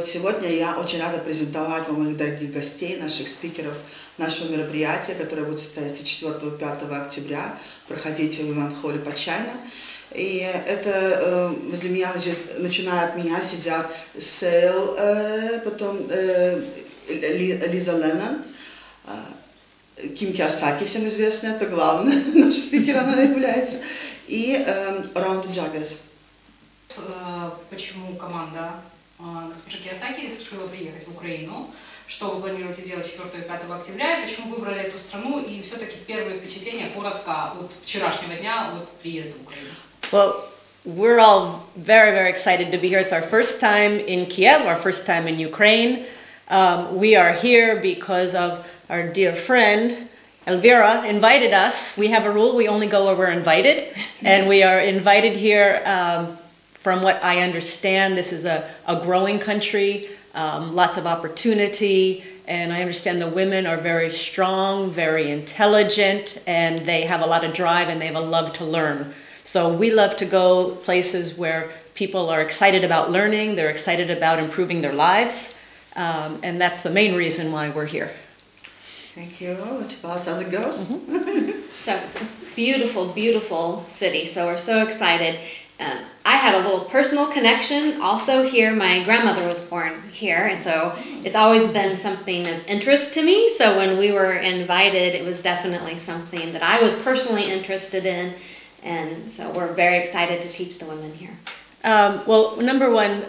Вот сегодня я очень рада презентовать вам моих дорогих гостей, наших спикеров нашего мероприятия, которое будет состояться 4-5 октября, проходить в Иван-Холле по Чайна. И это возле меня, начиная от меня, сидят Сейл, потом Лиза Леннон, Ким Кійосакі, всем известный, это главный наш спикер, она является, и Раунд Джаггерс. Почему команда госпожи Кийосаки решила приехать в Украину? Что вы планируете делать 4 и 5 октября? И почему выбрали эту страну? И все-таки первые впечатления, коротко, от вчерашнего дня, от приезда в Украину. Well, we're all very, very excited to be here. It's our first time in Kiev, our first time in Ukraine. We are here because of our dear friend, Elvira, invited us. We have a rule, we only go where we're invited. And we are invited here, from what I understand, this is a growing country, lots of opportunity. And I understand the women are very strong, very intelligent, and they have a lot of drive and they have a love to learn. So we love to go places where people are excited about learning, they're excited about improving their lives, and that's the main reason why we're here. Thank you. What about other girls? So it's a beautiful, beautiful city, so we're so excited. I had a little personal connection also here. My grandmother was born here, and so it's always been something of interest to me. So when we were invited, it was definitely something that I was personally interested in. And so we're very excited to teach the women here. Well, number one,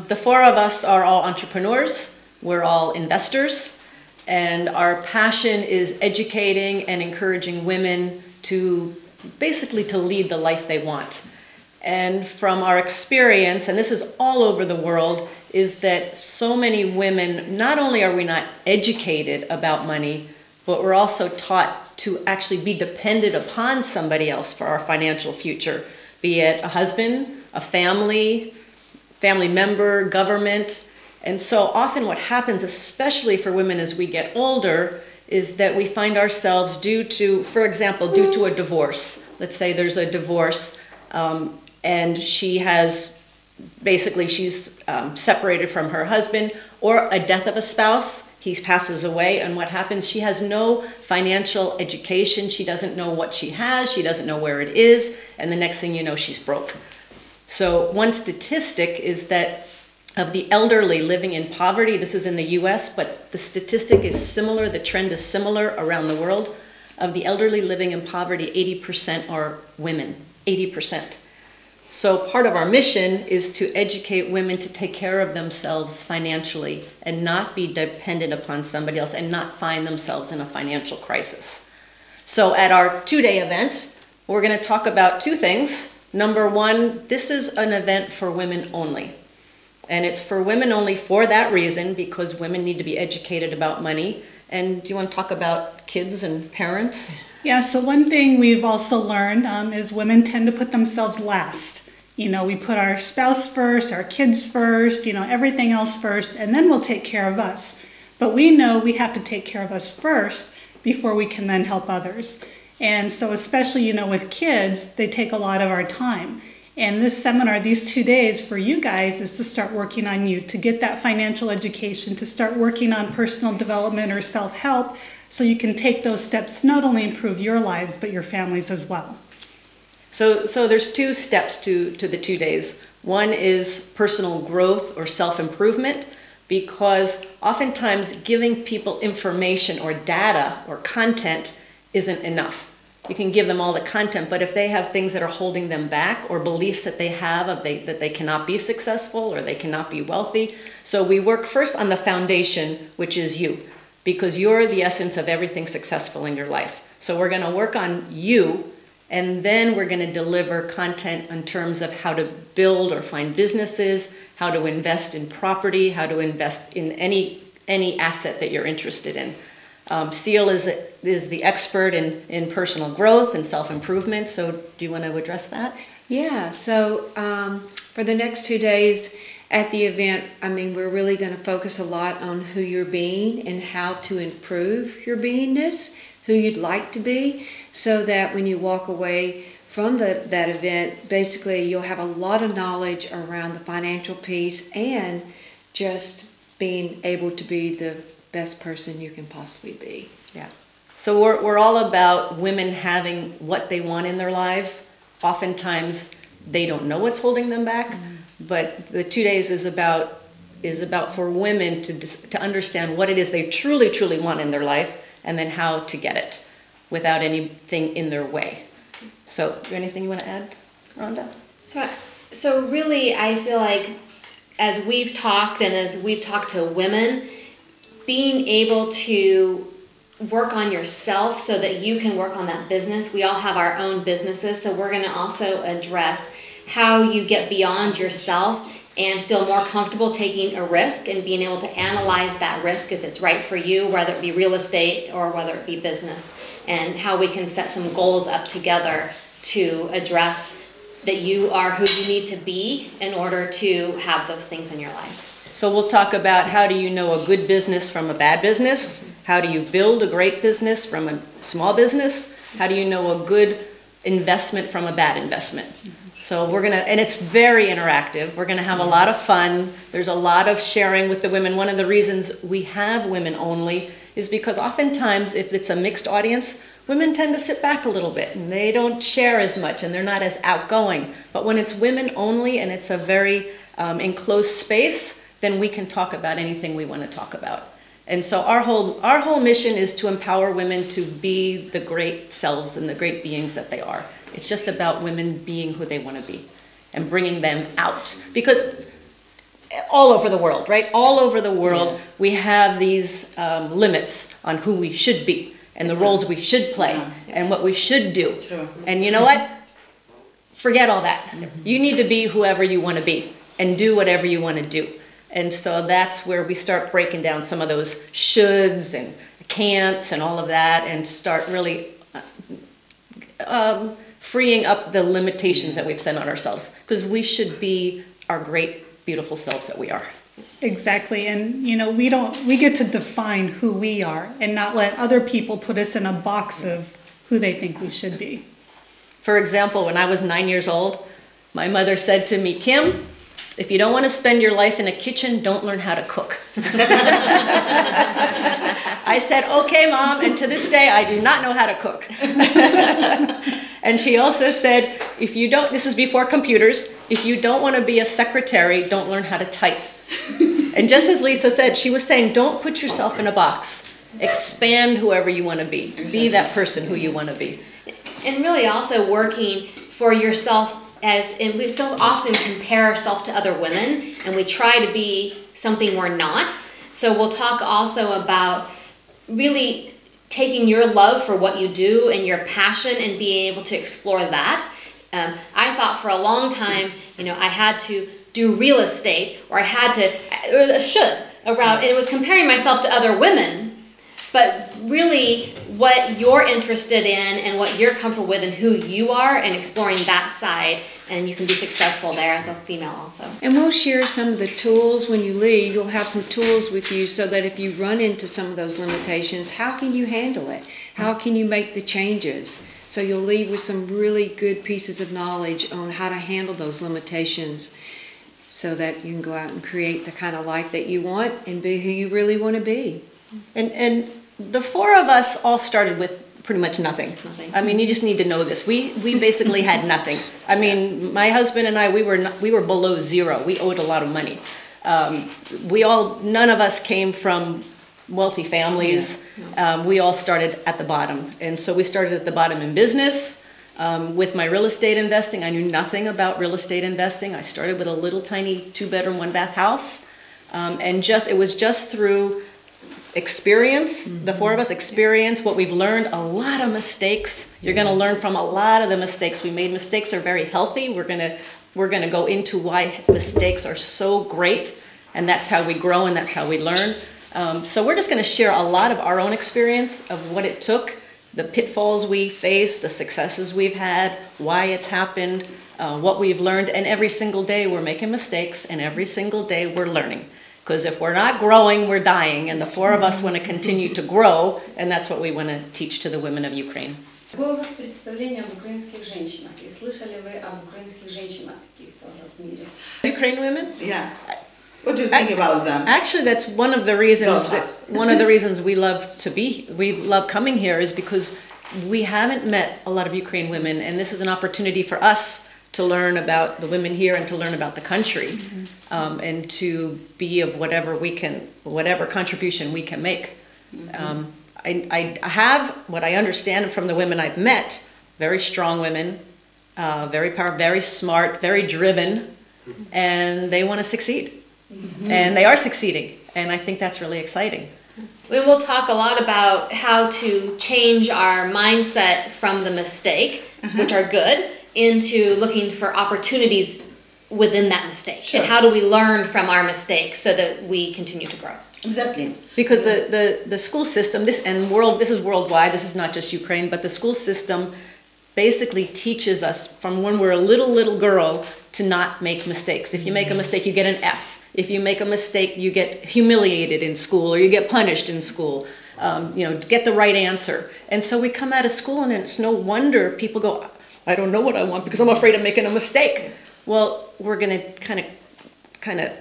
the four of us are all entrepreneurs. We're all investors. And our passion is educating and encouraging women to basically to lead the life they want. And from our experience, and this is all over the world, is that so many women, not only are we not educated about money, but we're also taught to actually be dependent upon somebody else for our financial future, be it a husband, a family member, government. And so often what happens, especially for women as we get older, is that we find ourselves due to, for example, due to a divorce. Let's say there's a divorce and she has, basically she's separated from her husband, or a death of a spouse. He passes away, and what happens? She has no financial education. She doesn't know what she has. She doesn't know where it is. And the next thing you know, she's broke. So one statistic is that of the elderly living in poverty, this is in the US, but the statistic is similar, the trend is similar around the world. Of the elderly living in poverty, 80% are women, 80%. So part of our mission is to educate women to take care of themselves financially and not be dependent upon somebody else and not find themselves in a financial crisis. So at our two-day event, we're going to talk about two things. Number one, this is an event for women only. And it's for women only for that reason, because women need to be educated about money. And do you want to talk about kids and parents? Yeah, so one thing we've also learned is women tend to put themselves last. You know, we put our spouse first, our kids first, you know, everything else first, and then we'll take care of us. But we know we have to take care of us first before we can then help others. And so especially, you know, with kids, they take a lot of our time. And this seminar, these 2 days for you guys, is to start working on you, to get that financial education, to start working on personal development or self-help, so you can take those steps to not only improve your lives, but your families as well. So there's two steps to the 2 days. One is personal growth or self-improvement, because oftentimes giving people information or data or content isn't enough. You can give them all the content, but if they have things that are holding them back, or beliefs that they have that they cannot be successful or they cannot be wealthy. So we work first on the foundation, which is you, because you're the essence of everything successful in your life. So we're going to work on you, and then we're going to deliver content in terms of how to build or find businesses, how to invest in property, how to invest in any asset that you're interested in. Seal is the expert in personal growth and self-improvement, so do you want to address that? Yeah, so for the next 2 days at the event, I mean, we're really going to focus a lot on who you're being and how to improve your beingness, who you'd like to be, so that when you walk away from that event, basically you'll have a lot of knowledge around the financial piece, and just being able to be the best person you can possibly be. Yeah. So we're all about women having what they want in their lives. Oftentimes they don't know what's holding them back, but the 2 days is about for women to understand what it is they truly, truly want in their life, and then how to get it without anything in their way. So, anything you want to add, Rhonda? So really, I feel like as we've talked and as we've talked to women, being able to work on yourself so that you can work on that business. We all have our own businesses, so we're going to also address how you get beyond yourself and feel more comfortable taking a risk and being able to analyze that risk if it's right for you, whether it be real estate or whether it be business, and how we can set some goals up together to address that you are who you need to be in order to have those things in your life. So we'll talk about how do you know a good business from a bad business? How do you build a great business from a small business? How do you know a good investment from a bad investment? So we're gonna, and it's very interactive. We're gonna have a lot of fun. There's a lot of sharing with the women. One of the reasons we have women only is because oftentimes if it's a mixed audience, women tend to sit back a little bit and they don't share as much and they're not as outgoing. But when it's women only and it's a very enclosed space, then we can talk about anything we want to talk about. And so our whole mission is to empower women to be the great selves and the great beings that they are. It's just about women being who they want to be and bringing them out. Because all over the world, right? All over the world, we have these limits on who we should be and the roles we should play and what we should do. And you know what? Forget all that. You need to be whoever you want to be and do whatever you want to do. And so that's where we start breaking down some of those shoulds and can'ts and all of that and start really freeing up the limitations that we've set on ourselves, because we should be our great, beautiful selves that we are. Exactly. And, you know, we get to define who we are and not let other people put us in a box of who they think we should be. For example, when I was 9 years old, my mother said to me, Kim, if you don't want to spend your life in a kitchen, don't learn how to cook. I said, okay, Mom, and to this day, I do not know how to cook. And she also said, if you don't, this is before computers, if you don't want to be a secretary, don't learn how to type. And just as Lisa said, she was saying, don't put yourself in a box. Expand whoever you want to be. Be that person who you want to be. And really also working for yourself. And we so often compare ourselves to other women and we try to be something we're not. So we'll talk also about really taking your love for what you do and your passion and being able to explore that. I thought for a long time, you know, I had to do real estate or I had to, or should, around, and it was comparing myself to other women. But really what you're interested in and what you're comfortable with and who you are and exploring that side, and you can be successful there as a female also. And we'll share some of the tools when you leave. You'll have some tools with you so that if you run into some of those limitations, how can you handle it? How can you make the changes? So you'll leave with some really good pieces of knowledge on how to handle those limitations so that you can go out and create the kind of life that you want and be who you really want to be. And the four of us all started with pretty much nothing. I mean, you just need to know this. We basically had nothing. I mean, my husband and I, we were below zero. We owed a lot of money. None of us came from wealthy families. We all started at the bottom. And so we started at the bottom in business. With my real estate investing, I knew nothing about real estate investing. I started with a little tiny 2-bedroom, 1-bath house. And it was just through experience, the four of us experience what we've learned, a lot of mistakes. You're going to learn from a lot of the mistakes we made. Mistakes are very healthy. We're going to go into why mistakes are so great, and that's how we grow and that's how we learn. So we're just going to share a lot of our own experience of what it took, the pitfalls we faced, the successes we've had, why it's happened, what we've learned, and every single day we're making mistakes, and every single day we're learning. Because if we're not growing, we're dying, and the four of us want to continue to grow, and that's what we want to teach to the women of Ukraine. Какое у вас представление об украинских женщинах? И слышали вы об украинских женщинах каких-то в мире? Ukrainian women? Yeah. What do you think about them? Actually, that's one of the reasons we love coming here is because we haven't met a lot of Ukrainian women, and this is an opportunity for us to learn about the women here and to learn about the country, and to be of whatever contribution we can make. I have what I understand from the women I've met, very strong women, very powerful, very smart, very driven, and they want to succeed. And they are succeeding, and I think that's really exciting. We will talk a lot about how to change our mindset from the mistake, which are good, into looking for opportunities within that mistake. Sure. And how do we learn from our mistakes so that we continue to grow? Exactly. Because the school system, this is worldwide, this is not just Ukraine, but the school system basically teaches us from when we're a little girl to not make mistakes. If you make a mistake, you get an F. If you make a mistake, you get humiliated in school or you get punished in school. Get the right answer. And so we come out of school and it's no wonder people go, I don't know what I want because I'm afraid of making a mistake. Well, we're going to kind of,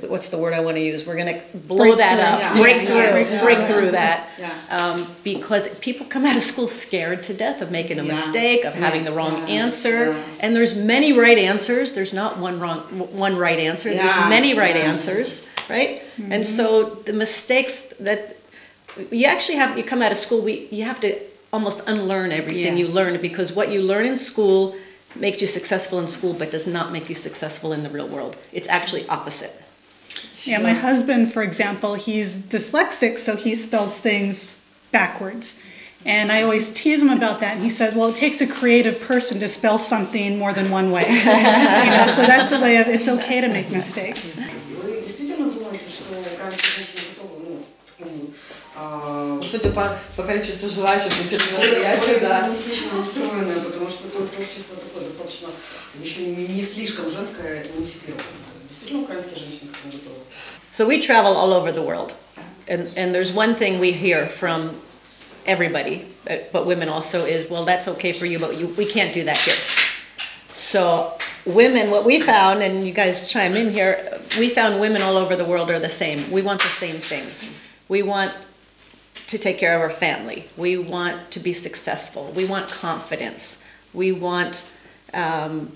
what's the word I want to use? We're going to blow that up, break through that. Yeah. Because people come out of school scared to death of making a mistake, of having the wrong answer. Yeah. And there's many right answers. There's not one right answer. Yeah. There's many right answers, right? Mm-hmm. And so the mistakes that you actually have, you come out of school, you have to almost unlearn everything you learned, because what you learn in school makes you successful in school but does not make you successful in the real world. It's actually opposite. Yeah, my husband, for example, he's dyslexic, so he spells things backwards. And I always tease him about that, and he says, well, it takes a creative person to spell something more than one way. So that's a way of, it's okay to make mistakes. Судя по количеству желающих быть это мероприятие, да. Устроенное, потому что это общество такое достаточно еще не слишком женское, эмансипированное. Действительно, украинские женщины к этому готовы. So we travel all over the world, and there's one thing we hear from everybody, but women also, is, well, that's okay for you, but we can't do that here. So women, what we found, and you guys chime in here, we found women all over the world are the same. We want the same things. We want to take care of our family. We want to be successful. We want confidence. We want the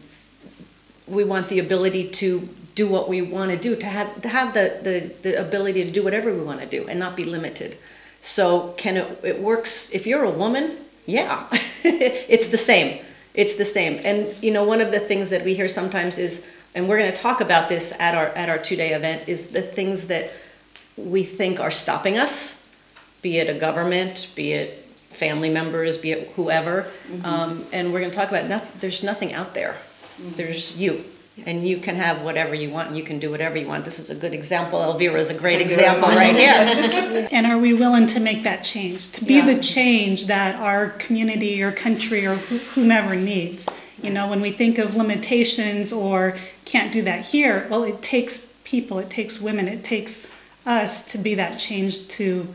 ability to do what we want to do, to have the ability to do whatever we want to do and not be limited. So it works if you're a woman? Yeah, it's the same. It's the same. And one of the things that we hear sometimes is, and we're going to talk about this at our 2-day event, is the things that we think are stopping us, be it a government, be it family members, be it whoever. And we're going to talk about there's nothing out there. There's you. And you can have whatever you want, and you can do whatever you want. This is a good example. Elvira is a great example right here. And are we willing to make that change? To be the change that our community or country or whomever needs? When we think of limitations or can't do that here, well, it takes people, it takes women, it takes us to be that change to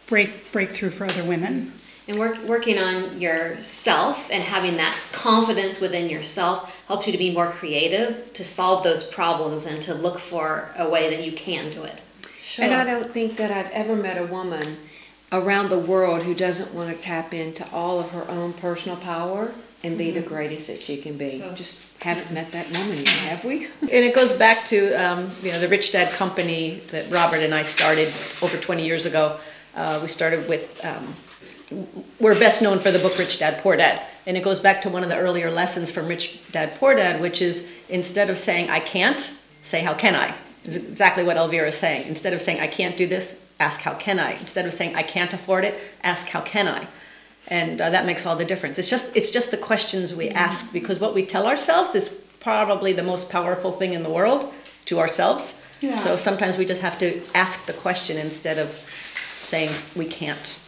break through for other women. And working on yourself and having that confidence within yourself helps you to be more creative, to solve those problems and to look for a way that you can do it. Sure. And I don't think that I've ever met a woman around the world who doesn't want to tap into all of her own personal power and be the greatest that she can be. Just haven't met that woman yet, have we? And it goes back to the Rich Dad company that Robert and I started over 20 years ago. We started with, we're best known for the book Rich Dad, Poor Dad. And it goes back to one of the earlier lessons from Rich Dad, Poor Dad, which is instead of saying, I can't, say, how can I? It's exactly what Elvira is saying. Instead of saying, I can't do this, ask, how can I? Instead of saying, I can't afford it, ask, how can I? And that makes all the difference. It's just the questions we ask, because what we tell ourselves is probably the most powerful thing in the world to ourselves. Yeah. So sometimes we just have to ask the question instead of saying we can't.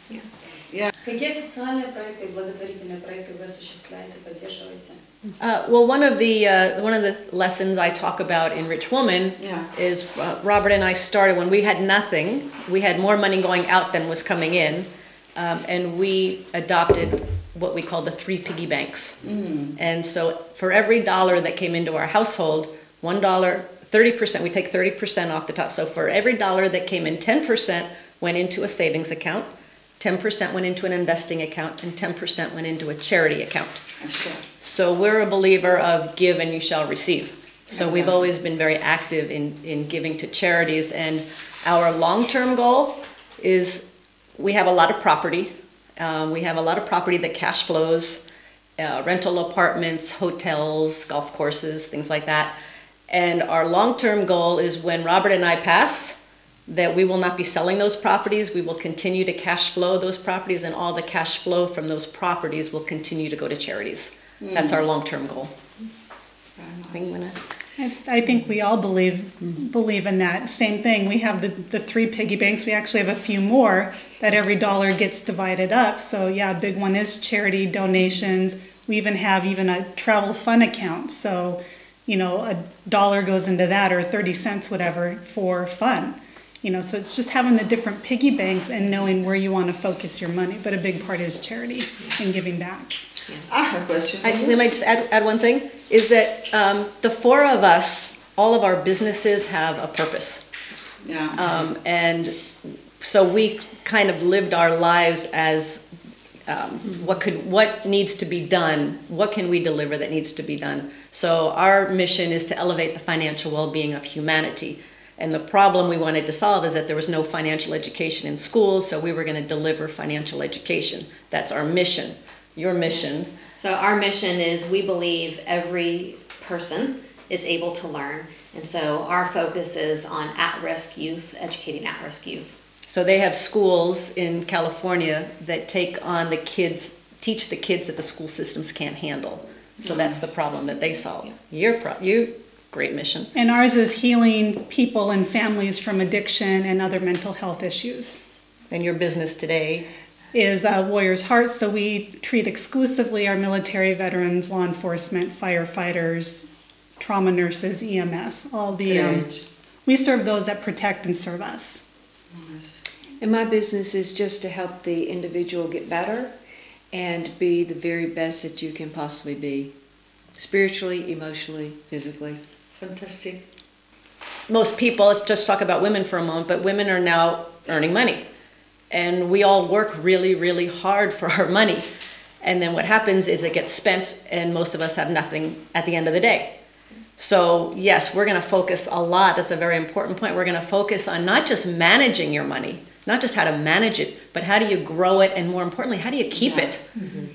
Yeah. Какие социальные проекты и благотворительные проекты вы осуществляете, поддерживаете? Well, one of the lessons I talk about in Rich Woman is Robert and I started when we had nothing. We had more money going out than was coming in, and we adopted what we call the 3 piggy banks. And so for every dollar that came into our household, $1, 30%, we take 30% off the top. So for every dollar that came in, 10% went into a savings account, 10% went into an investing account, and 10% went into a charity account. So we're a believer of give and you shall receive. So we've always been very active in giving to charities, and our long-term goal is we have a lot of property. We have a lot of property that cash flows, rental apartments, hotels, golf courses, things like that. And our long-term goal is when Robert and I pass, that we will not be selling those properties. We will continue to cash flow those properties, and all the cash flow from those properties will continue to go to charities. That's our long-term goal. I think we all believe in that. Same thing. We have the 3 piggy banks. We actually have a few more that every dollar gets divided up. So yeah, a big one is charity donations. We even have a travel fund account. So, you know, $1 goes into that, or 30 cents, whatever, for fun. You know, so it's just having the different piggy banks and knowing where you want to focus your money. But a big part is charity and giving back. I have a question. Let me just add one thing, is that the 4 of us, all of our businesses have a purpose. Yeah. And so we kind of lived our lives as what needs to be done, what can we deliver that needs to be done. So our mission is to elevate the financial well-being of humanity. And the problem we wanted to solve is that there was no financial education in schools, so we were going to deliver financial education. That's our mission. Your mission. So our mission is we believe every person is able to learn. And so our focus is on at-risk youth, educating at-risk youth. So they have schools in California that take on the kids, teach the kids that the school systems can't handle. So that's the problem that they solve. You great mission. And ours is healing people and families from addiction and other mental health issues. And your business today is Warrior's Heart. So we treat exclusively our military veterans, law enforcement, firefighters, trauma nurses, EMS, all the, we serve those that protect and serve us. And my business is just to help the individual get better and be the very best that you can possibly be, spiritually, emotionally, physically. Fantastic. Most people, let's just talk about women for a moment, but women are now earning money. And we all work really, really hard for our money. And then what happens is it gets spent, and most of us have nothing at the end of the day. So yes, we're going to focus a lot. That's a very important point. We're going to focus on not just managing your money, not just how to manage it, but how do you grow it, and more importantly, how do you keep it?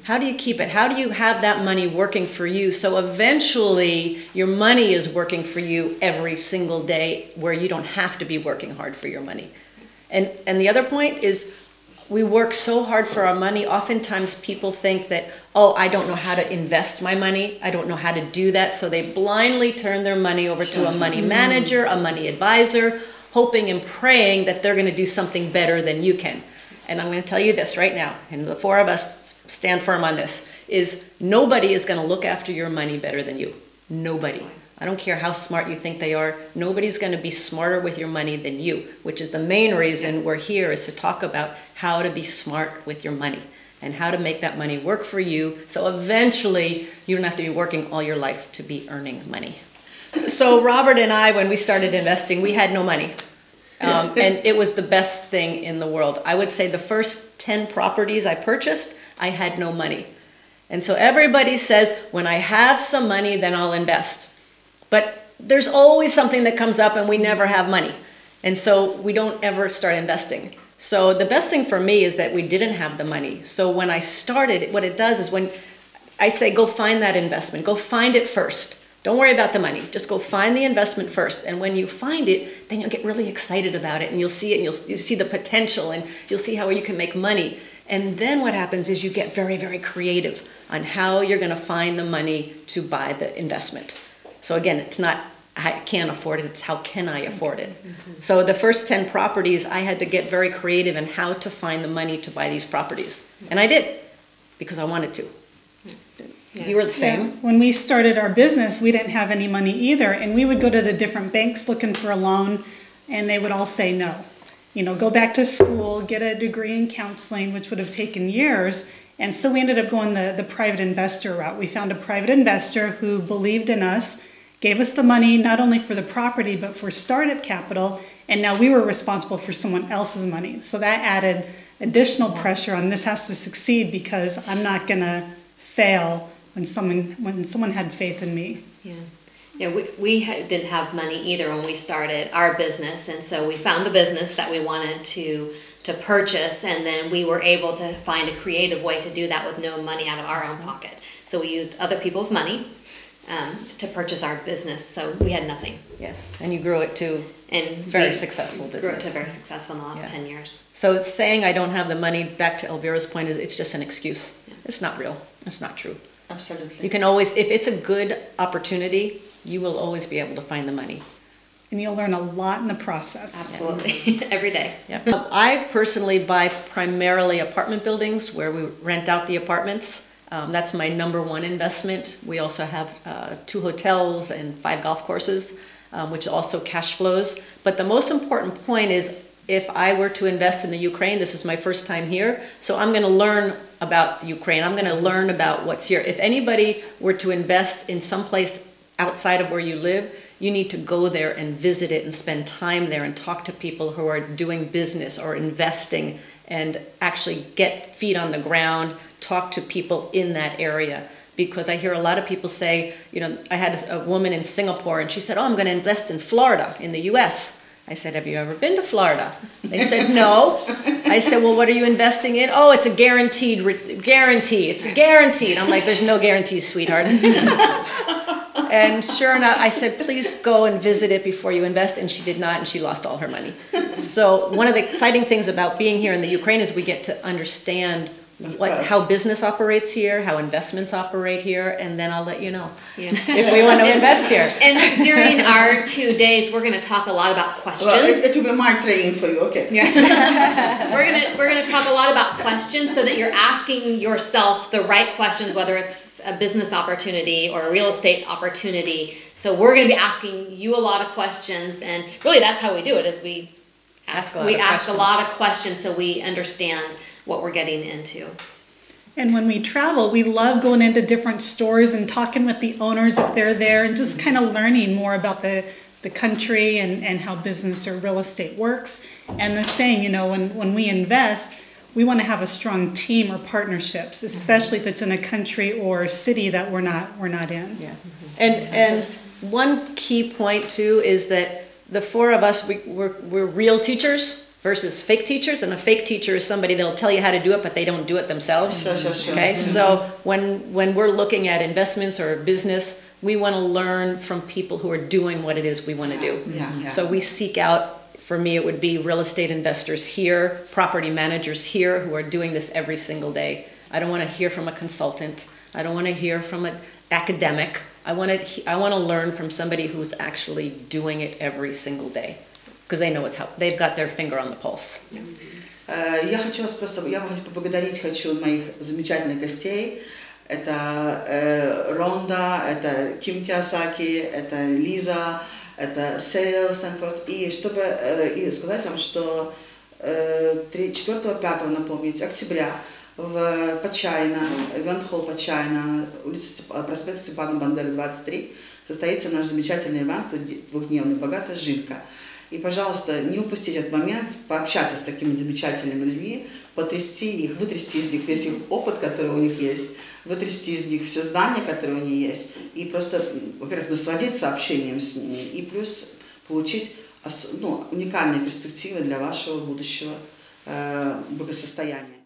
How do you keep it? How do you have that money working for you so eventually your money is working for you every single day, where you don't have to be working hard for your money? And the other point is, we work so hard for our money. Oftentimes people think that, oh, I don't know how to invest my money. I don't know how to do that. So they blindly turn their money over to a money manager, a money advisor, hoping and praying that they're going to do something better than you can. And I'm going to tell you this right now, and the 4 of us stand firm on this, is nobody is going to look after your money better than you. Nobody. I don't care how smart you think they are. Nobody's going to be smarter with your money than you, which is the main reason we're here, is to talk about how to be smart with your money and how to make that money work for you, so eventually you don't have to be working all your life to be earning money. So Robert and I, when we started investing, we had no money. And it was the best thing in the world. I would say the first 10 properties I purchased, I had no money. And so everybody says, when I have some money, then I'll invest. But there's always something that comes up and we never have money. And so we don't ever start investing. So the best thing for me is that we didn't have the money. So when I started, what it does is, when I say, go find that investment, go find it first. Don't worry about the money. Just go find the investment first. And when you find it, then you'll get really excited about it, and you'll see it, and you'll see the potential, and you'll see how you can make money. And then what happens is you get very, very creative on how you're going to find the money to buy the investment. So again, it's not, I can't afford it, it's how can I afford it? So the first 10 properties, I had to get very creative in how to find the money to buy these properties. And I did, because I wanted to. You were the same. Yeah. When we started our business, we didn't have any money either, and we would go to the different banks looking for a loan, and they would all say no. You know, go back to school, get a degree in counseling, which would have taken years. And so we ended up going the private investor route. We found a private investor who believed in us, gave us the money not only for the property but for startup capital, and now we were responsible for someone else's money. So that added additional pressure on this has to succeed because I'm not going to fail when someone had faith in me. Yeah. Yeah, we didn't have money either when we started our business, and so we found the business that we wanted to purchase, and then we were able to find a creative way to do that with no money out of our own pocket. So we used other people's money to purchase our business, so we had nothing. Yes, and you grew it to And very successful business. Grew it to very successful in the last 10 years. So it's saying I don't have the money, back to Elvira's point, is it's just an excuse. Yeah. It's not real. It's not true. Absolutely. You can always, if it's a good opportunity, you will always be able to find the money. And you'll learn a lot in the process. Absolutely. Every day. Yeah. I personally buy primarily apartment buildings where we rent out the apartments. That's my number one investment. We also have 2 hotels and 5 golf courses, which also cash flows. But the most important point is if I were to invest in the Ukraine, this is my first time here, so I'm going to learn about the Ukraine. I'm going to learn about what's here. If anybody were to invest in some place outside of where you live, you need to go there and visit it and spend time there and talk to people who are doing business or investing and actually get feet on the ground, talk to people in that area. Because I hear a lot of people say, you know, I had a woman in Singapore and she said, oh, I'm going to invest in Florida, in the US. I said, have you ever been to Florida? They said, no. I said, well, what are you investing in? Oh, it's a guarantee. It's guaranteed. I'm like, there's no guarantees, sweetheart. And sure enough, I said, please go and visit it before you invest. And she did not, and she lost all her money. So one of the exciting things about being here in the Ukraine is we get to understand how business operates here, how investments operate here, and then I'll let you know if we want to invest here. And during our 2 days, we're going to talk a lot about questions. Well, it will be my training for you, okay? Yeah. we're gonna talk a lot about questions so that you're asking yourself the right questions, whether it's a business opportunity or a real estate opportunity. So we're going to be asking you a lot of questions, and really that's how we do it, is we ask a lot of questions so we understand what we're getting into. And when we travel, we love going into different stores and talking with the owners if they're there and just kind of learning more about the country and how business or real estate works. And the same, you know, when we invest, we want to have a strong team or partnerships, especially if it's in a country or city that we're not in. Yeah. And one key point too is that the 4 of us, we're real teachers versus fake teachers, and a fake teacher is somebody that'll tell you how to do it, but they don't do it themselves. Sure. Okay, so when we're looking at investments or business, we want to learn from people who are doing what it is we want to do. Yeah. So we seek out, for me it would be real estate investors here, property managers here who are doing this every single day. I don't want to hear from a consultant. I don't want to hear from an academic. I want to learn from somebody who's actually doing it every single day. Because they know what's happening. They've got their finger on the pulse. Я поблагодарить моих замечательных гостей. Это Ронда, это Ким Кийосаки, это Лиза, это Сейл Стэнфорд. И сказать вам, что 4-5, напомнить, октября в Почайна, ивент-холл Почайна, улица проспект Степана Бандеры, 23, состоится наш замечательный ивент, 2-дневный «Багата Жінка». И, пожалуйста, не упустите этот момент, пообщаться с такими замечательными людьми, потрясти их, вытрясти из них весь их опыт, который у них есть, вытрясти из них все знания, которые у них есть, и просто, во-первых, насладиться общением с ними, и плюс получить уникальные перспективы для вашего будущего благосостояния.